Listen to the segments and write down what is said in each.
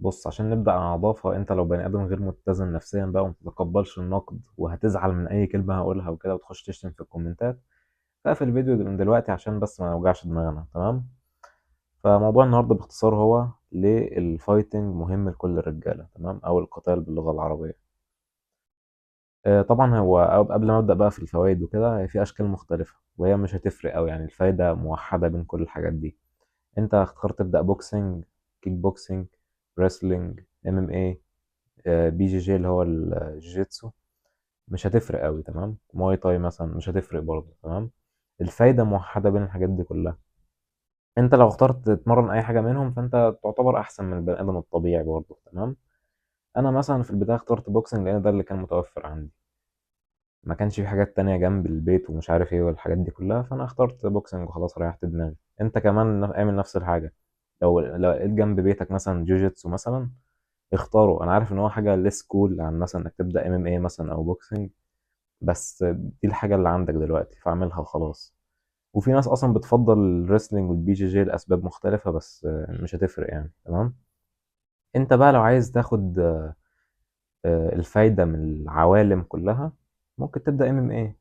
بص، عشان نبدأ عن نظافة، انت لو بني ادم غير متزن نفسيا بقى ومتتقبلش النقد وهتزعل من اي كلمة هقولها وكده وتخش تشتم في الكومنتات، فاقفل الفيديو من دلوقتي عشان بس ما نوجعش دماغنا. تمام؟ فموضوع النهاردة باختصار هو ليه الفايتنج مهم لكل الرجالة، تمام، او القتال باللغة العربية. طبعا هو قبل ما ابدأ بقى في الفوائد وكده، هي في اشكال مختلفة وهي مش هتفرق قوي، يعني الفايدة موحدة بين كل الحاجات دي. انت اخترت تبدأ بوكسنج، كيك بوكسنج، ريسلينج، MMA، BJJ اللي هو الجيتسو، مش هتفرق قوي. تمام؟ مواي تاي مثلا مش هتفرق برضه. تمام؟ الفايدة موحدة بين الحاجات دي كلها. انت لو اخترت تتمرن اي حاجة منهم فانت تعتبر احسن من البني ادم الطبيعي برضه. تمام؟ انا مثلا في البداية اخترت بوكسنج لان ده اللي كان متوفر عندي، ما كانش في حاجات تانية جنب البيت ومش عارف ايه والحاجات دي كلها، فانا اخترت بوكسنج وخلاص ريحت دماغي. انت كمان اعمل نفس الحاجة. لو لقيت جنب بيتك مثلا جوجيتسو مثلا، اختاره. انا عارف ان هو حاجة ليس كول عن مثلا انك تبدأ MMA مثلا او بوكسنج، بس دي الحاجة اللي عندك دلوقتي فاعملها وخلاص. وفي ناس اصلا بتفضل الريسلينج والBJJ لاسباب مختلفة، بس مش هتفرق يعني. تمام؟ انت بقى لو عايز تاخد الفايدة من العوالم كلها، ممكن تبدأ MMA.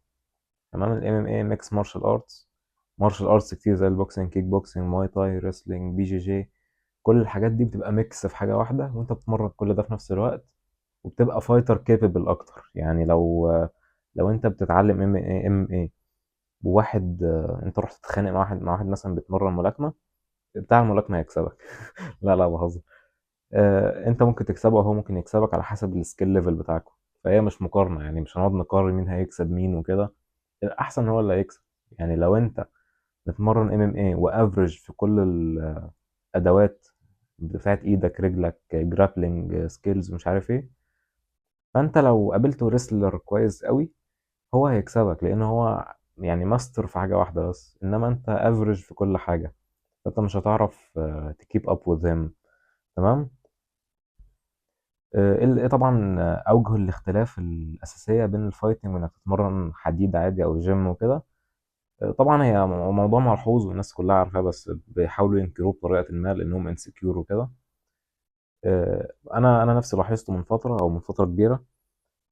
تمام؟ MMA ميكس مارشال ارتس، مارشال ارتس كتير زي البوكسنج، كيك بوكسنج، ماي تاي، ريسلينج، BJJ. كل الحاجات دي بتبقى ميكس في حاجة واحدة، وانت بتتمرن كل ده في نفس الوقت، وبتبقى فايتر كيبل اكتر. يعني لو انت بتتعلم MMA وواحد انت رحت تتخانق مع واحد مثلا بيتمرن ملاكمة، بتاع الملاكمة هيكسبك. لا لا، بهزر. انت ممكن تكسبه وهو ممكن يكسبك على حسب السكيل ليفل بتاعكم. فهي مش مقارنة، يعني مش هنقعد نقارن مين هيكسب مين وكده. الاحسن هو اللي هيكسب. يعني لو انت بتمرن MMA وافريج في كل الادوات بتاعت ايدك رجلك، جرابلينج سكيلز مش عارف ايه، فانت لو قابلته ريسلر كويس قوي هو هيكسبك، لان هو يعني ماستر في حاجة واحدة بس، انما انت افريج في كل حاجة، فانت مش هتعرف تكيب اب وذ هيم. تمام؟ إيه طبعا اوجه الاختلاف الاساسيه بين الفايتنج وانك تتمرن حديد عادي او جيم وكده. طبعا هي موضوع ملحوظ والناس كلها عارفاه، بس بيحاولوا ينكروه بطريقه ما لانهم انسكيور وكده. انا نفسي لاحظته من فتره او من فتره كبيره.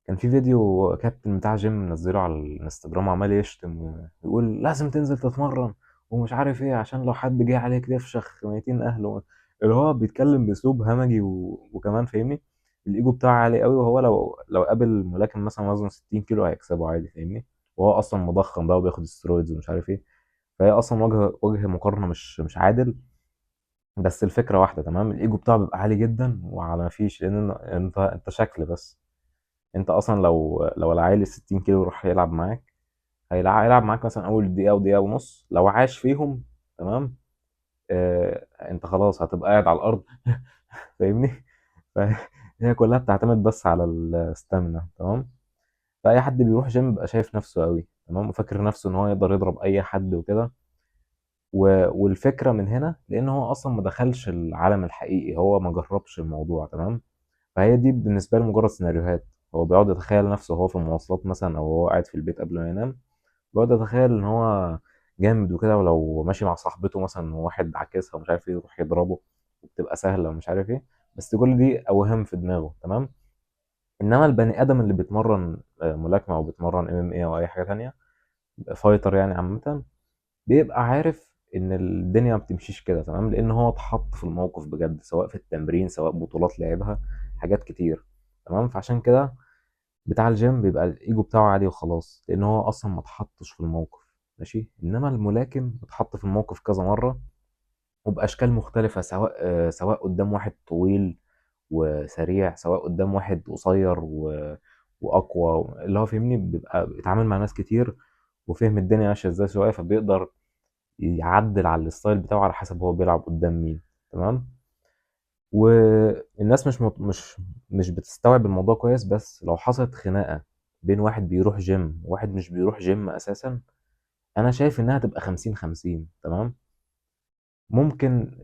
كان في فيديو كابتن بتاع جيم منزله على الانستجرام عمال يشتم ويقول لازم تنزل تتمرن ومش عارف ايه عشان لو حد جه عليك تفشخ ميتين اهله، اللي هو بيتكلم باسلوب همجي وكمان فاهمني الايجو بتاعه عالي قوي، وهو لو قابل ملاكم مثلا وزنه 60 كيلو هيكسبه عادي، فاهمني؟ وهو اصلا مضخم بقى وبياخد استرويدز ومش عارف ايه. فهي اصلا وجه مقارنه مش عادل. بس الفكره واحده. تمام؟ الايجو بتاعه بيبقى عالي جدا وعلى ما فيش، لان انت شكل بس. انت اصلا لو العيل ال 60 كيلو راح يلعب معاك، هيلعب معاك مثلا اول دقيقه ودقيقه ونص، لو عاش فيهم تمام انت خلاص هتبقى قاعد على الارض. فاهمني؟ فهي كلها بتعتمد بس على الستامina. تمام؟ فاي حد بيروح جيم بيبقى شايف نفسه قوي، تمام، وفاكر نفسه ان هو يقدر يضرب اي حد وكده. والفكره من هنا لان هو اصلا ما دخلش العالم الحقيقي، هو ما جربش الموضوع. تمام؟ فهي دي بالنسبه له مجرد سيناريوهات. هو بيقعد يتخيل نفسه وهو في المواصلات مثلا او هو قاعد في البيت قبل ما ينام، بيقعد يتخيل ان هو جامد وكده، ولو ماشي مع صاحبته مثلا وواحد عاكسها ومش عارف ايه يروح يضربه وبتبقى سهله ومش عارف ايه. بس كل دي اوهام في دماغه. تمام؟ انما البني ادم اللي بيتمرن ملاكمه او بيتمرن MMA او اي حاجه تانية، فايتر يعني عامه، بيبقى عارف ان الدنيا ما بتمشيش كده. تمام؟ لان هو اتحط في الموقف بجد، سواء في التمرين سواء بطولات لعبها، حاجات كتير. تمام؟ فعشان كده بتاع الجيم بيبقى الايجو بتاعه عالي وخلاص، لان هو اصلا ما اتحطش في الموقف. ماشي؟ انما الملاكم اتحط في الموقف كذا مره وباشكال مختلفه، سواء قدام واحد طويل وسريع، سواء قدام واحد قصير واقوى، اللي هو فهمني بيبقى بيتعامل مع ناس كتير وفهم الدنيا ماشيه ازاي شويه، فبيقدر يعدل على الستايل بتاعه على حسب هو بيلعب قدام مين. تمام؟ والناس مش بتستوعب الموضوع كويس، بس لو حصلت خناقة بين واحد بيروح جيم وواحد مش بيروح جيم أساسا، أنا شايف إنها تبقى 50-50. تمام؟ ممكن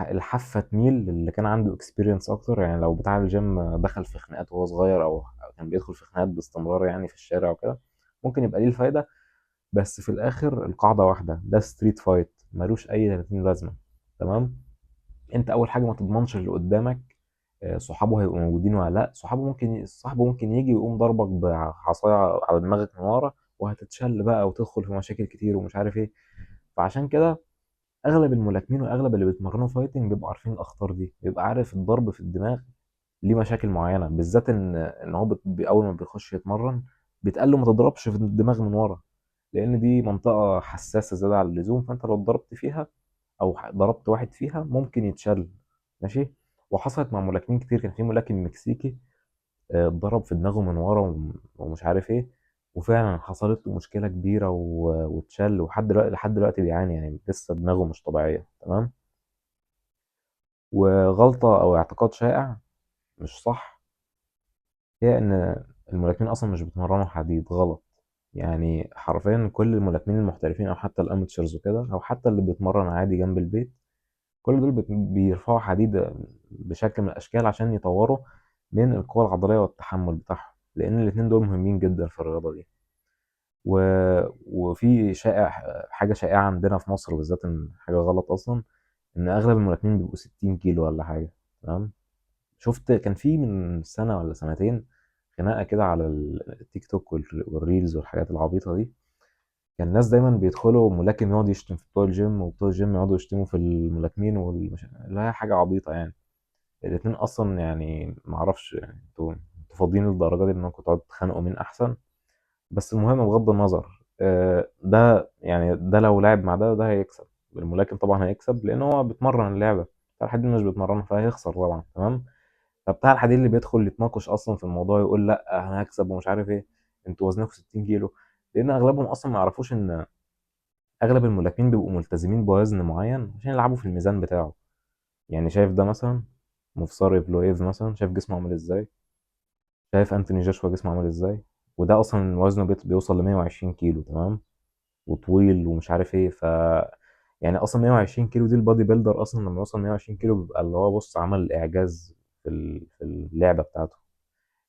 الحافة تميل للي كان عنده اكسبيرينس أكتر، يعني لو بتاع الجيم دخل في خناقات وهو صغير أو كان بيدخل في خناقات باستمرار يعني في الشارع وكده، ممكن يبقى ليه الفايدة. بس في الآخر القاعدة واحدة، ده ستريت فايت ملوش أي 30 لازمة. تمام؟ انت اول حاجه ما تضمنش اللي قدامك صحابه هيبقوا موجودين ولا لا. صاحبه ممكن يجي ويقوم ضربك بعصايه على دماغك من ورا، وهتتشل بقى وتدخل في مشاكل كتير ومش عارف ايه. فعشان كده اغلب الملاكمين واغلب اللي بيتمرنوا فايتنج بيبقوا عارفين الاخطار دي، بيبقى عارف الضرب في الدماغ ليه مشاكل معينه، بالذات ان هو اول ما بيخش يتمرن بيتقال له ما تضربش في الدماغ من ورا، لان دي منطقه حساسه زياده عن اللزوم، فانت لو ضربت فيها او ضربت واحد فيها ممكن يتشل. ماشي. وحصلت مع ملاكمين كتير، كان في ملاكم مكسيكي اتضرب في دماغه من ورا ومش عارف ايه، وفعلا حصلت له مشكله كبيره واتشل، لحد دلوقتي بيعاني، يعني لسه دماغه مش طبيعيه. تمام. وغلطه او اعتقاد شائع مش صح هي ان الملاكمين اصلا مش بيتمرنوا حديد. غلط. يعني حرفيا كل الملاكمين المحترفين او حتى الاماتشرز وكده، او حتى اللي بيتمرن عادي جنب البيت، كل دول بيرفعوا حديد بشكل من الاشكال عشان يطوروا من القوة العضلية والتحمل بتاعهم، لان الاتنين دول مهمين جدا في الرياضة دي. و... وفي حاجة شائعة عندنا في مصر بالذات، ان حاجة غلط اصلا، ان اغلب الملاكمين بيبقوا 60 كيلو ولا حاجة. تمام. شفت كان في من سنة ولا سنتين خناقة كده على التيك توك والريلز والحاجات العبيطة دي. كان الناس دايما بيدخلوا ملاكم يقعد يشتم في بتوع الجيم، وبتوع الجيم يقعدوا يشتموا في الملاكمين لا، هي حاجة عبيطة يعني. الاتنين أصلا يعني معرفش، يعني انتوا فاضيين للدرجة دي انكم تقعدوا تتخانقوا مين أحسن؟ بس المهم بغض النظر ده يعني ده لو لعب مع ده هيكسب. الملاكم طبعا هيكسب لأن هو بيتمرن اللعبة، بتاع الحديد مش بيتمرن فهيخسر طبعا. تمام. فبتاع الحديد اللي بيدخل يتناقش اصلا في الموضوع يقول لا انا هكسب ومش عارف ايه، انتوا وزنكم 60 كيلو، لان اغلبهم اصلا ما يعرفوش ان اغلب الملاكمين بيبقوا ملتزمين بوزن معين عشان يلعبوا في الميزان بتاعه. يعني شايف ده مثلا مفصار ايفلويف مثلا، شايف جسمه عامل ازاي؟ شايف انتوني جوشوا جسمه عامل ازاي؟ وده اصلا وزنه بيوصل ل 120 كيلو. تمام. وطويل ومش عارف ايه. يعني اصلا 120 كيلو دي البادي بيلدر اصلا لما يوصل 120 كيلو بيبقى اللي هو بص عمل اعجاز في اللعبه بتاعته.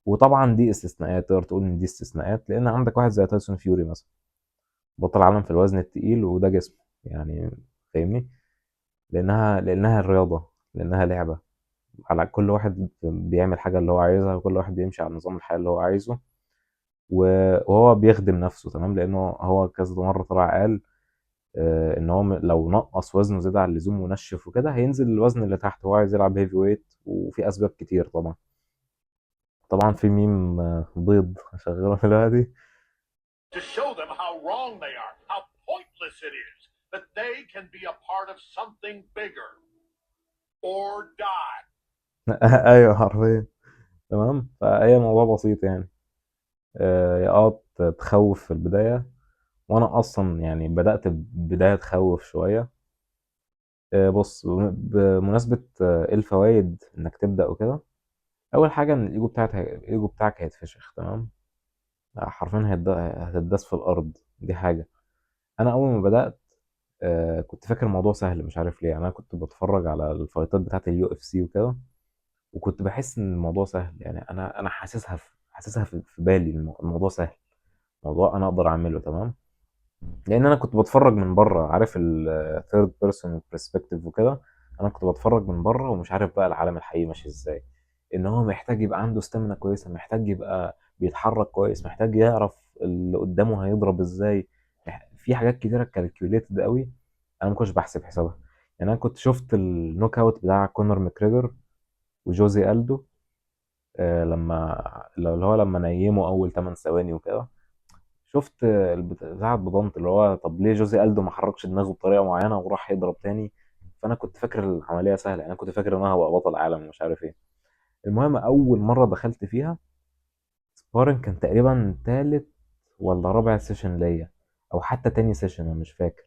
وطبعا دي استثناءات، تقدر تقول ان دي استثناءات، لان عندك واحد زي تايسون فيوري مثلا بطل عالم في الوزن التقيل وده جسمه يعني. فاهمني؟ لانها الرياضه، لانها لعبه، على كل واحد بيعمل حاجه اللي هو عايزها، وكل واحد بيمشي على نظام الحياه اللي هو عايزه. وهو بيخدم نفسه. تمام. لانه هو كذا مره طلع قال ان هو لو نقص وزنه زياده عن اللزوم ونشف وكده هينزل الوزن اللي تحت. هو عايز يلعب هيفي ويت، وفي اسباب كتير طبعا. طبعا في ميم بيض شغاله دلوقتي. to show them how wrong they are, how pointless it is, that they can be a part of something bigger or die. ايوه حرفيا. تمام. فهي الموضوع بسيط يعني. يا تخوف في البداية، وانا اصلا يعني بدأت بداية تخوف شوية. بص، بمناسبة ايه الفوائد انك تبدأ وكده. اول حاجة ان الايجو بتاعك هيتفشخ. تمام. حرفيا هتداس في الارض. دي حاجة. انا اول ما بدأت كنت فاكر الموضوع سهل، مش عارف ليه. يعني انا كنت بتفرج على الفايتات بتاعت اليو اف سي وكده، وكنت بحس ان الموضوع سهل. يعني انا حاسسها في بالي الموضوع سهل، موضوع انا اقدر اعمله. تمام. لان انا كنت بتفرج من بره، عارف الثيرد بيرسون برسبكتيف وكده. انا كنت بتفرج من بره ومش عارف بقى العالم الحقيقي ماشي ازاي. ان هو محتاج يبقى عنده ستامina كويسه، محتاج يبقى بيتحرك كويس، محتاج يعرف اللي قدامه هيضرب ازاي. في حاجات كتيره كالكيوليتد قوي، انا ما كنتش بحسب حسابها. يعني انا كنت شفت النوك اوت بتاع كونر ماكريجر وجوزي الدو، لما اللي هو لما نيمه اول 8 ثواني وكده. شفت بتاع بضمت اللي هو طب ليه جوزي ألدو ما حركش دماغه بطريقه معينه وراح يضرب تاني. فانا كنت فاكر العمليه سهله، يعني انا كنت فاكر ان انا هبقى بطل عالم ومش عارف ايه. المهم اول مره دخلت فيها سبارن كان تقريبا تالت ولا رابع سيشن ليا، او حتى تاني سيشن انا مش فاكر.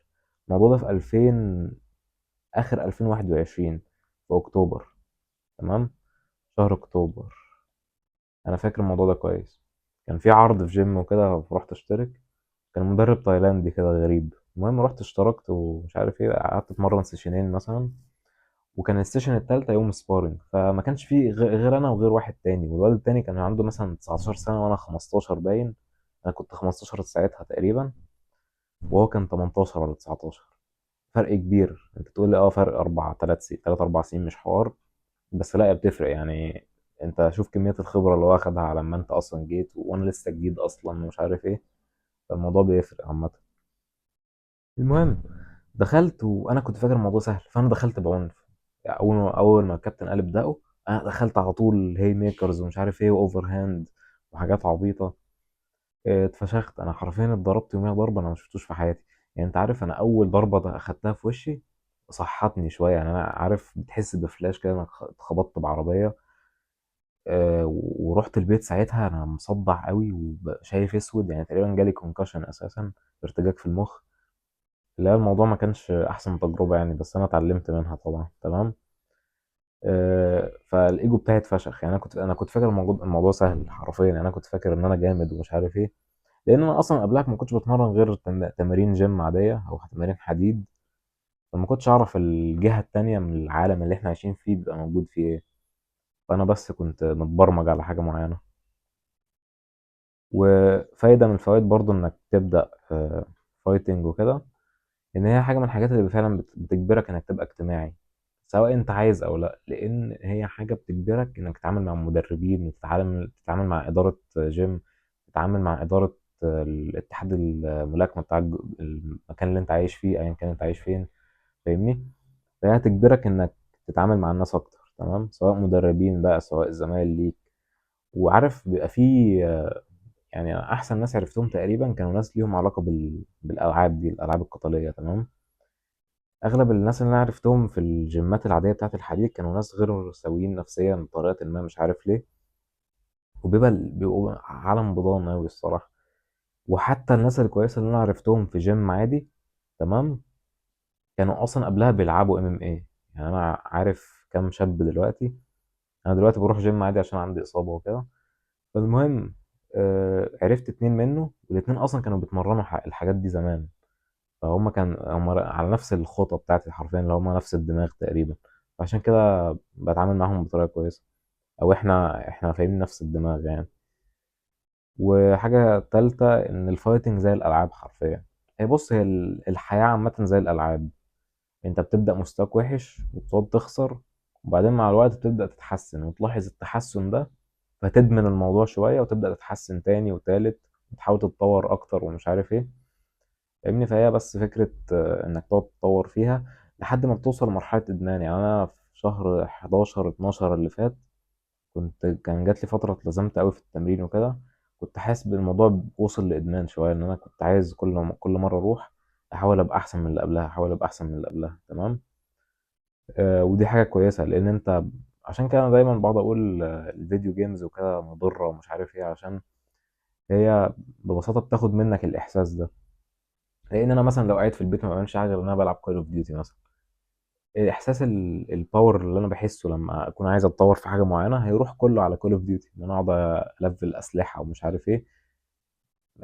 الموضوع ده في 2000، اخر 2021، في اكتوبر. تمام. شهر اكتوبر. انا فاكر الموضوع ده كويس. كان في عرض في جيم وكده فرحت اشترك. كان مدرب تايلاندي كده غريب. المهم رحت اشتركت ومش عارف ايه، قعدت اتمرن سيشنين مثلا. وكان السيشن التالتة يوم سبارينج، فما كانش فيه غير انا وغير واحد تاني، والواد التاني كان عنده مثلا 19 سنة وانا 15 باين. انا كنت 15 ساعتها تقريبا، وهو كان 18 ولا 19. فرق كبير. انت تقول لي اه فرق 3 4 سنين مش حوار، بس لا هي بتفرق يعني. انت شوف كمية الخبرة اللي هو اخدها على ما انت اصلا جيت، وانا لسه جديد اصلا ومش عارف ايه. فالموضوع بيفرق عامة. المهم، دخلت وانا كنت فاكر الموضوع سهل، فانا دخلت بعنف. يعني اول ما الكابتن قال ابدأوا، انا دخلت على طول هي ميكرز ومش عارف ايه واوفر هاند وحاجات عبيطة. اتفشخت انا حرفيا، اتضربت يوميها ضربة انا ما شفتوش في حياتي. يعني انت عارف، انا اول ضربة اخدتها في وشي صحتني شوية. يعني انا عارف بتحس بفلاش كده انك اتخبطت بعربية. ورحت البيت ساعتها انا مصدع قوي وشايف اسود، يعني تقريبا جالي كونكشن اساسا، ارتجاج في المخ. لا الموضوع ما كانش احسن تجربة يعني، بس انا اتعلمت منها طبعا. تمام. فالايجو بتاعي اتفشخ. يعني انا كنت فاكر الموضوع سهل حرفيا. يعني انا كنت فاكر ان انا جامد ومش عارف ايه، لان انا اصلا قبلها ما كنتش بتمرن غير تمارين جيم عاديه او تمارين حديد. فما كنتش اعرف الجهه التانية من العالم اللي احنا عايشين فيه بيبقى موجود فيه ايه. فانا بس كنت متبرمج على حاجه معينه. وفايده من الفوائد برضو انك تبدا فايتنج وكده، ان هي حاجه من الحاجات اللي فعلا بتجبرك انك تبقى اجتماعي، سواء انت عايز او لا. لان هي حاجه بتجبرك انك تتعامل مع مدربين، تتعامل مع اداره جيم، تتعامل مع اداره الاتحاد الملاكمه بتاع المكان اللي انت عايش فيه، ايا كان انت عايش فين. فاهمني؟ فهي هتجبرك انك تتعامل مع الناس اكتر. تمام، سواء مدربين بقى سواء زمايل ليك. وعارف بيبقى فيه يعني احسن ناس عرفتهم تقريبا كانوا ناس ليهم علاقه بالالعاب دي، الالعاب القتاليه. تمام. اغلب الناس اللي انا عرفتهم في الجيمات العاديه بتاعه الحديد كانوا ناس غير سويين نفسيا بطريقه ما، مش عارف ليه. بيبقوا عالم بضان قوي الصراحه. وحتى الناس الكويسه اللي انا عرفتهم في جيم عادي، تمام، كانوا اصلا قبلها بيلعبوا MMA. يعني انا عارف كام شاب دلوقتي. انا دلوقتي بروح جيم عادي عشان عندي اصابه وكده. فالمهم، عرفت اتنين منه، والاتنين اصلا كانوا بيتمرنوا الحاجات دي زمان. هم على نفس الخطة بتاعتي حرفيا، اللي هم نفس الدماغ تقريبا. عشان كده بتعامل معاهم بطريقة كويسة، او احنا فاهمين نفس الدماغ يعني. وحاجة تالتة ان الفايتنج زي الالعاب حرفيا. بص، هي الحياة عامة زي الالعاب. انت بتبدأ مستواك وحش وبتقعد تخسر، وبعدين مع الوقت بتبدأ تتحسن وتلاحظ التحسن ده، فتدمن الموضوع شوية وتبدأ تتحسن تاني وتالت، وتحاول تتطور اكتر ومش عارف ايه. فاهمني؟ فهي بس فكرة انك تقعد تطور فيها لحد ما بتوصل لمرحلة ادمان. يعني انا في شهر 11 12 اللي فات كان جات لي فترة اتلزمت قوي في التمرين وكده. كنت حاسس بالموضوع وصل لادمان شوية، ان انا كنت عايز كل مرة اروح احاول ابقى احسن من اللي قبلها، احاول ابقى احسن من اللي قبلها. تمام. ودي حاجة كويسة، لان انت عشان كده انا دايما بقعد اقول الفيديو جيمز وكده مضرة ومش عارف ايه، عشان هي ببساطة بتاخد منك الاحساس ده. لان انا مثلا لو قاعد في البيت ما بعملش حاجه غير ان انا بلعب كول اوف ديوتي مثلا، احساس الباور اللي انا بحسه لما اكون عايز اتطور في حاجه معينه هيروح كله على كول اوف ديوتي، ان انا اقعد الفل اسلحه ومش عارف ايه.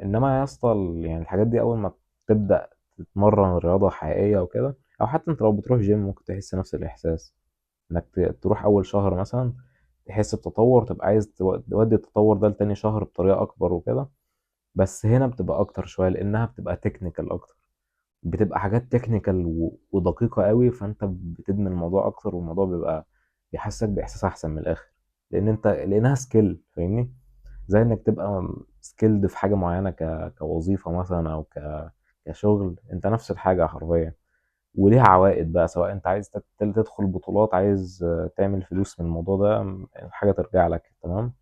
انما يا اسطى يعني الحاجات دي اول ما تبدا تتمرن رياضه حقيقيه وكده، او حتى انت لو بتروح جيم ممكن تحس نفس الاحساس. انك تروح اول شهر مثلا تحس بتطور، تبقى عايز تودي التطور ده لتاني شهر بطريقه اكبر وكده. بس هنا بتبقى اكتر شويه لانها بتبقى تكنيكال اكتر، بتبقى حاجات تكنيكال ودقيقة قوي، فانت بتدمن الموضوع اكتر، والموضوع بيبقى بيحسسك باحساس احسن من الاخر. لانها سكيل. فاهمني؟ زي انك تبقى سكيلد في حاجة معينة كوظيفة مثلا او كشغل. انت نفس الحاجة حرفيا، وليها عوائد بقى، سواء انت عايز تدخل بطولات، عايز تعمل فلوس من الموضوع ده، حاجة ترجع لك. تمام.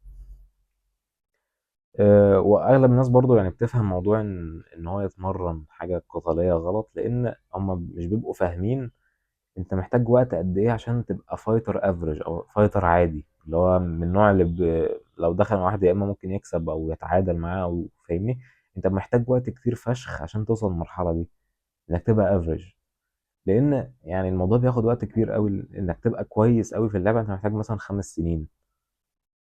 واغلب الناس برضو يعني بتفهم موضوع ان هو يتمرن حاجة قتالية غلط، لان هم مش بيبقوا فاهمين انت محتاج وقت قد ايه عشان تبقى فايتر افريج او فايتر عادي، اللي هو من النوع لو دخل مع واحد يا اما ممكن يكسب او يتعادل معاه او فاهمني. انت محتاج وقت كتير فشخ عشان توصل للمرحله دي، انك تبقى افريج. لان يعني الموضوع بياخد وقت كبير قوي، انك تبقى كويس قوي في اللعبه انت محتاج مثلا 5 سنين.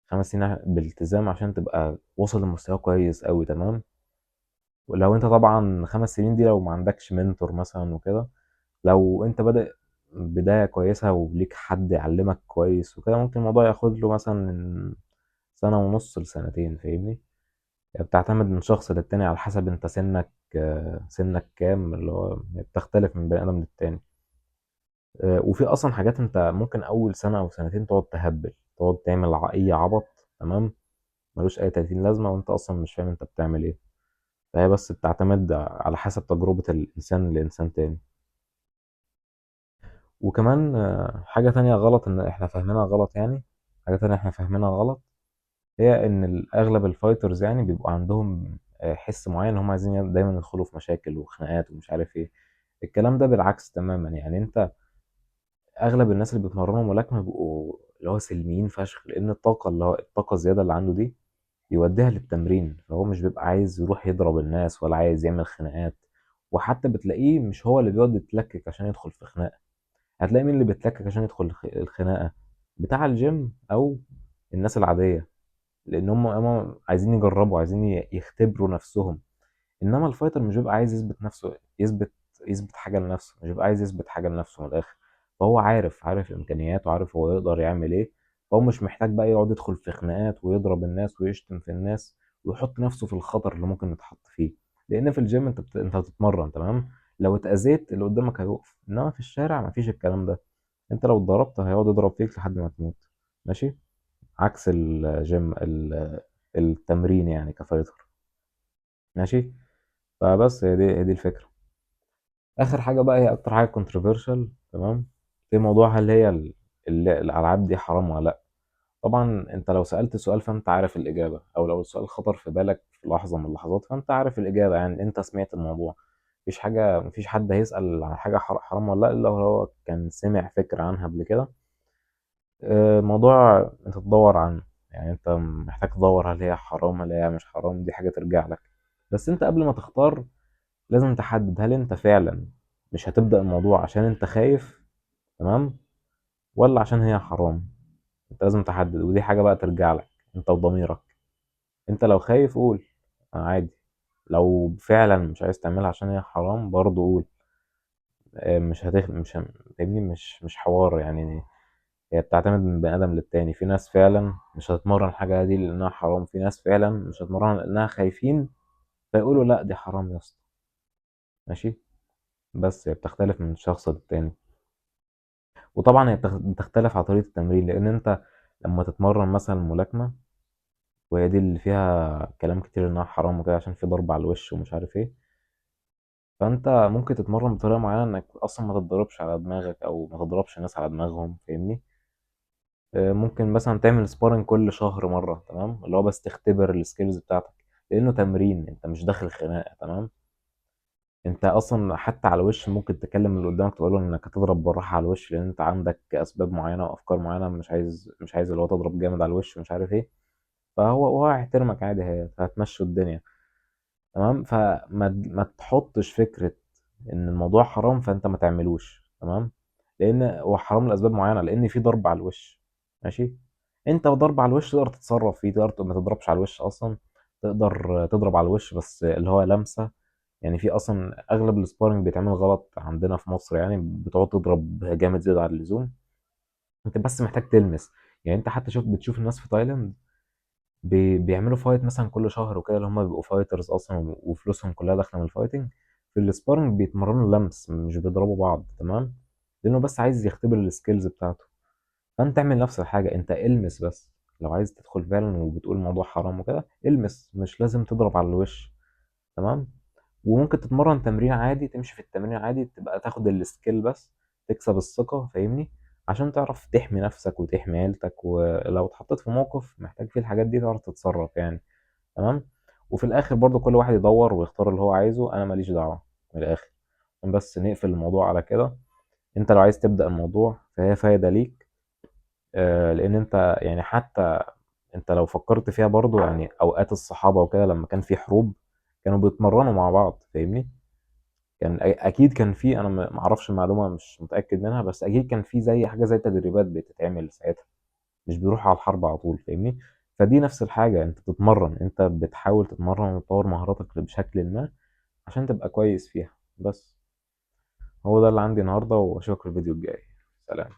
5 سنين بالتزام عشان تبقى وصل لمستوى كويس قوي. تمام. ولو انت طبعا 5 سنين دي لو ما عندكش منتور مثلا وكده، لو انت بادئ بداية كويسة وليك حد يعلمك كويس وكده، ممكن الموضوع ياخد له مثلا من سنة ونص لسنتين. فاهمني؟ يعني بتعتمد من شخص للتاني على حسب انت سنك كام، اللي هو بتختلف من بني ادم للتاني. وفي اصلا حاجات انت ممكن اول سنه او سنتين تقعد تهبل، تقعد تعمل اي عبط، تمام، ملوش اي 30 لازمه، وانت اصلا مش فاهم انت بتعمل ايه. فهي بس بتعتمد على حسب تجربه الانسان لانسان تاني. وكمان حاجه تانية غلط ان احنا فاهمينها غلط يعني، حاجه تانية احنا فاهمينها غلط، هي ان اغلب الفايترز يعني بيبقى عندهم حس معين، هم عايزين دايما يدخلوا في مشاكل وخناقات ومش عارف ايه. الكلام ده بالعكس تماما. يعني انت اغلب الناس اللي بيتمرنوا ملاكمه بيبقوا اللي هو سلميين فشخ، لان الطاقه اللي هو الطاقه الزياده اللي عنده دي يوديها للتمرين، فهو مش بيبقى عايز يروح يضرب الناس ولا عايز يعمل خناقات. وحتى بتلاقيه مش هو اللي بيقعد يتلكك عشان يدخل في خناقه، هتلاقي مين اللي بيتلكك عشان يدخل الخناقه؟ بتاع الجيم او الناس العاديه، لان هم عايزين يجربوا، عايزين يختبروا نفسهم. انما الفايتر مش بيبقى عايز يثبت نفسه، يثبت حاجه لنفسه، مش بيبقى عايز يثبت حاجه لنفسه من الاخر. فهو عارف امكانياته، عارف هو يقدر يعمل ايه. فهو مش محتاج بقى يقعد يدخل في خناقات ويضرب الناس ويشتم في الناس ويحط نفسه في الخطر اللي ممكن يتحط فيه. لان في الجيم انت بتتمرن تمام، لو اتأذيت اللي قدامك هيقف، انما في الشارع مفيش الكلام ده. انت لو اتضربت هيقعد يضرب فيك لحد ما تموت. ماشي. عكس الجيم التمرين يعني كفايتر. ماشي. فبس هي دي الفكرة. اخر حاجه بقى هي اكتر حاجه كونتروفيرشال، تمام، في موضوع هل هي الالعاب دي حرام ولا لا. طبعا انت لو سالت سؤال فانت عارف الاجابه، او لو السؤال خطر في بالك في لحظه من اللحظات فانت عارف الاجابه، يعني انت سمعت الموضوع. مفيش حد هيسال عن حاجه حرام ولا لا الا لو هو كان سمع فكره عنها قبل كده. موضوع انت تدور عنه، يعني انت محتاج تدور هل هي حرام هل هي مش حرام، دي حاجه ترجع لك. بس انت قبل ما تختار لازم تحدد هل انت فعلا مش هتبدأ الموضوع عشان انت خايف، تمام، ولا عشان هي حرام. انت لازم تحدد، ودي حاجة بقى ترجع لك انت وضميرك. انت لو خايف قول عادي، لو فعلا مش عايز تعملها عشان هي حرام برضه قول. مش هتخ... مش ه- فاهمني، مش حوار يعني. هي بتعتمد من بني ادم للتاني. في ناس فعلا مش هتتمرن الحاجة دي لانها حرام، في ناس فعلا مش هتتمرن لانها خايفين فيقولوا لا دي حرام يا اسطى. ماشي. بس هي بتختلف من شخص للتاني. وطبعا هي بتختلف على طريقة التمرين، لأن أنت لما تتمرن مثلا ملاكمة، وهي دي اللي فيها كلام كتير إنها حرام وكده عشان في ضرب على الوش ومش عارف إيه، فأنت ممكن تتمرن بطريقة معينة إنك أصلا ما تتضربش على دماغك أو ما تضربش الناس على دماغهم، فاهمني. ممكن مثلا تعمل سبارنج كل شهر مرة، تمام، اللي هو بس تختبر السكيلز بتاعتك، لأنه تمرين، أنت مش داخل خناقة، تمام. انت اصلا حتى على الوش ممكن تكلم اللي قدامك تقول له انك هتضرب بالراحه على الوش، لان انت عندك اسباب معينه وافكار معينه، مش عايز اللي هو تضرب جامد على الوش ومش عارف ايه. فهو هيحترمك عادي، هتمشي الدنيا، تمام. ما تحطش فكره ان الموضوع حرام فانت ما تعملوش، تمام، لان هو حرام لاسباب معينه، لان في ضرب على الوش. ماشي. انت وضرب على الوش تقدر تتصرف فيه، تقدر ما تضربش على الوش اصلا، تقدر تضرب على الوش بس اللي هو لمسه. يعني في اصلا اغلب السبارنج بيتعمل غلط عندنا في مصر، يعني بتقعد تضرب جامد زيادة عن اللزوم. انت بس محتاج تلمس. يعني انت حتى بتشوف الناس في تايلاند بيعملوا فايت مثلا كل شهر وكده، اللي هم بيبقوا فايترز اصلا وفلوسهم كلها داخله من الفايتنج. في السبارنج بيتمرنوا لمس، مش بيضربوا بعض، تمام، لانه بس عايز يختبر السكيلز بتاعته. فانت اعمل نفس الحاجه، انت المس بس. لو عايز تدخل فعلا وبتقول الموضوع حرام وكده المس، مش لازم تضرب على الوش، تمام. وممكن تتمرن تمرين عادي، تمشي في التمرين عادي، تبقى تاخد السكيل بس، تكسب الثقة، فاهمني، عشان تعرف تحمي نفسك وتحمي عيلتك، ولو اتحطيت في موقف محتاج فيه الحاجات دي تعرف تتصرف يعني، تمام. وفي الاخر برضو كل واحد يدور ويختار اللي هو عايزه، انا ماليش دعوة من الاخر. عشان بس نقفل الموضوع على كده، انت لو عايز تبدأ الموضوع فهي فايدة ليك. لان انت يعني حتى انت لو فكرت فيها برضو، يعني اوقات الصحابة وكده لما كان في حروب كانوا بيتمرنوا مع بعض، فاهمني. كان اكيد كان في، انا ما اعرفش المعلومه مش متاكد منها، بس اكيد كان في زي حاجه زي تدريبات بتتعمل ساعتها، مش بيروحوا على الحرب على طول، فاهمني. فدي نفس الحاجه، انت بتتمرن، انت بتحاول تتمرن وتطور مهاراتك بشكل ما عشان تبقى كويس فيها. بس هو ده اللي عندي النهارده، واشوفك في الفيديو الجاي. سلام.